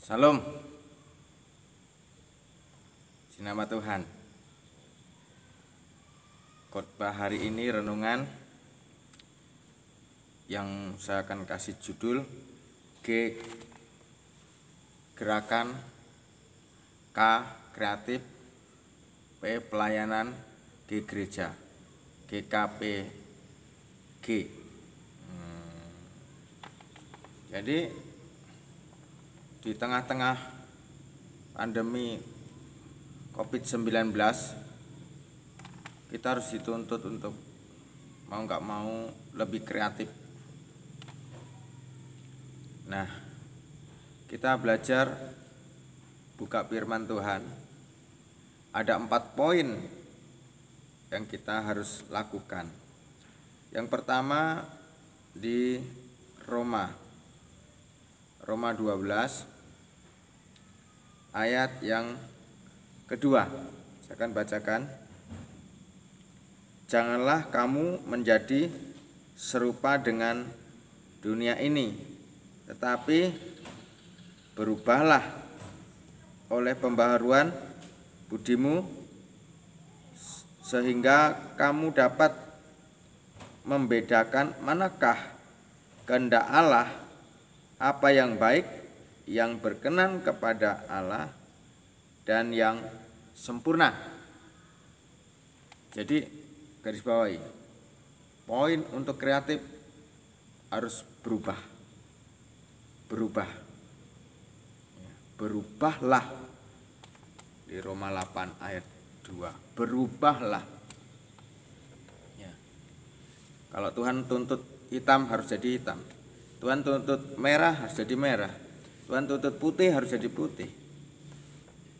Salam, di nama Tuhan. Khotbah hari ini renungan yang saya akan kasih judul G. Gerakan, K. Kreatif, P. Pelayanan, G. Gereja, GKPG. Jadi di tengah-tengah pandemi COVID-19 kita harus dituntut untuk mau nggak mau lebih kreatif. Nah, kita belajar buka firman Tuhan. Ada 4 poin yang kita harus lakukan. Yang pertama di Roma 12 ayat yang kedua. Saya akan bacakan. Janganlah kamu menjadi serupa dengan dunia ini, tetapi berubahlah oleh pembaharuan budimu, sehingga kamu dapat membedakan manakah kehendak Allah, apa yang baik, yang berkenan kepada Allah, dan yang sempurna. Jadi garis bawahi, poin untuk kreatif harus berubah. Berubahlah. Di Roma 8 ayat 2, berubahlah. Ya. Kalau Tuhan tuntut hitam harus jadi hitam. Tuhan tuntut merah harus jadi merah. Tuhan tuntut putih harus jadi putih.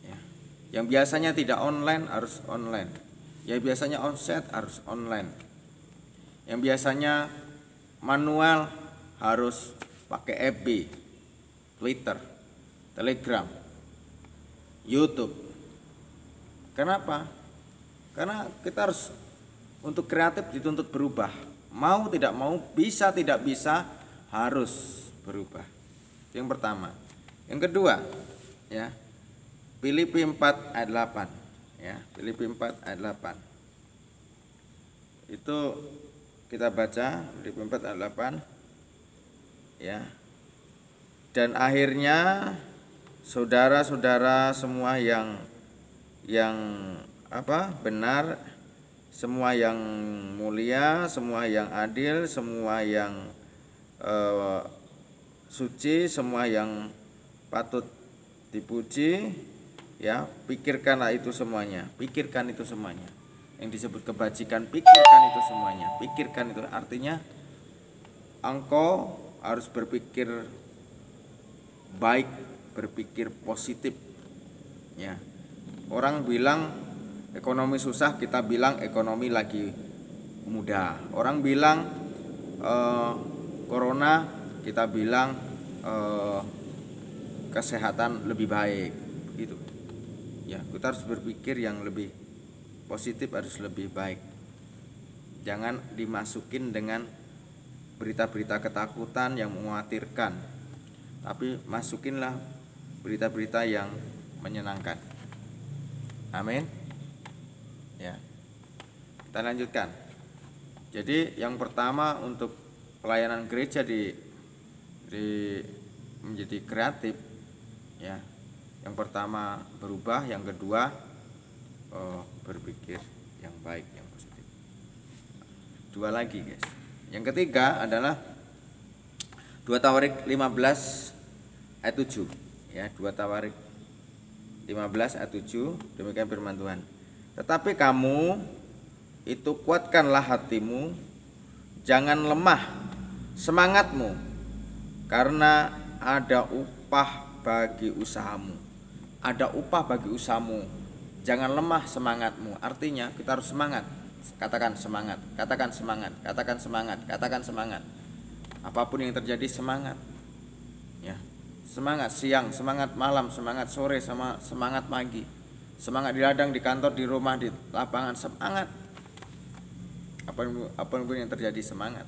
Ya. Yang biasanya tidak online harus online. Yang biasanya offset harus online. Yang biasanya manual harus pakai FB, Twitter, Telegram, YouTube. Kenapa? Karena kita harus untuk kreatif dituntut berubah. Mau tidak mau, bisa tidak bisa, harus berubah. Yang pertama. Yang kedua, ya. Filipi 4 ayat 8, ya. Filipi 4 ayat 8. Itu kita baca Filipi 4 ayat 8, ya. Dan akhirnya saudara-saudara semua yang benar, semua yang mulia, semua yang adil, semua yang suci, semua yang patut dipuji, ya, pikirkanlah itu semuanya. Pikirkan itu semuanya. Yang disebut kebajikan, pikirkan itu semuanya. Pikirkan itu artinya engkau harus berpikir baik, berpikir positif, ya. Orang bilang ekonomi susah, kita bilang ekonomi lagi mudah. Orang bilang corona, kita bilang kesehatan lebih baik, gitu. Ya, kita harus berpikir yang lebih positif, harus lebih baik. Jangan dimasukin dengan berita-berita ketakutan yang mengkhawatirkan, tapi masukinlah berita-berita yang menyenangkan. Amin. Ya. Kita lanjutkan. Jadi yang pertama untuk pelayanan gereja di menjadi kreatif, ya. Yang pertama berubah, yang kedua berpikir yang baik, yang positif. Dua lagi, guys. Yang ketiga adalah 2 Tawarik 15 ayat 7, ya. 2 Tawarik 15 ayat 7, demikian firman Tuhan. Tetapi kamu itu kuatkanlah hatimu, jangan lemah semangatmu, karena ada upah bagi usahamu. Ada upah bagi usahamu. Jangan lemah semangatmu. Artinya kita harus semangat. Katakan semangat, katakan semangat, katakan semangat, katakan semangat. Apapun yang terjadi semangat. Ya. Semangat siang, semangat malam, semangat sore, sama semangat pagi. Semangat di ladang, di kantor, di rumah, di lapangan, semangat. Apapun yang terjadi semangat.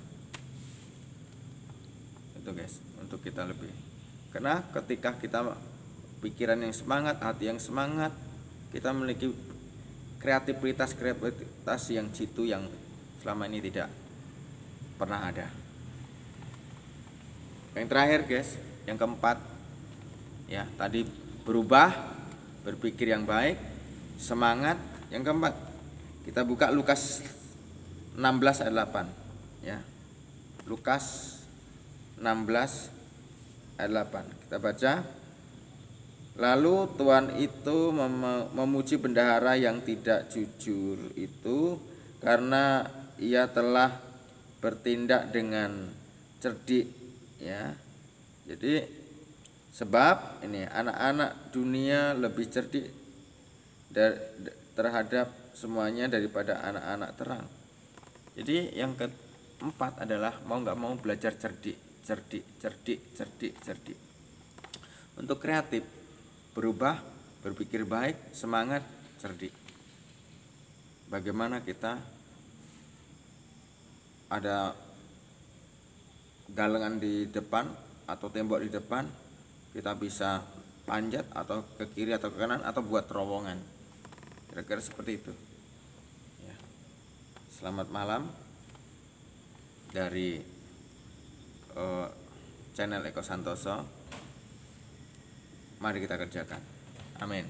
Itu, guys, untuk kita lebih. Karena ketika kita pikiran yang semangat, hati yang semangat, kita memiliki kreativitas yang jitu yang selama ini tidak pernah ada. Yang terakhir guys, yang keempat ya, tadi berubah, berpikir yang baik, semangat. Yang keempat, kita buka Lukas 16 ayat 8 ya. Lukas 16 ayat 8. Kita baca. Lalu Tuhan itu memuji bendahara yang tidak jujur itu karena ia telah bertindak dengan cerdik ya. Jadi sebab ini anak-anak dunia lebih cerdik terhadap semuanya daripada anak-anak terang. Jadi yang keempat adalah mau nggak mau belajar cerdik. Untuk kreatif, berubah, berpikir baik, semangat, cerdik. Bagaimana kita ada galengan di depan atau tembok di depan, kita bisa panjat atau ke kiri atau ke kanan atau buat terowongan. Kira-kira seperti itu ya. Selamat malam dari channel Eko Santoso. Mari kita kerjakan. Amin.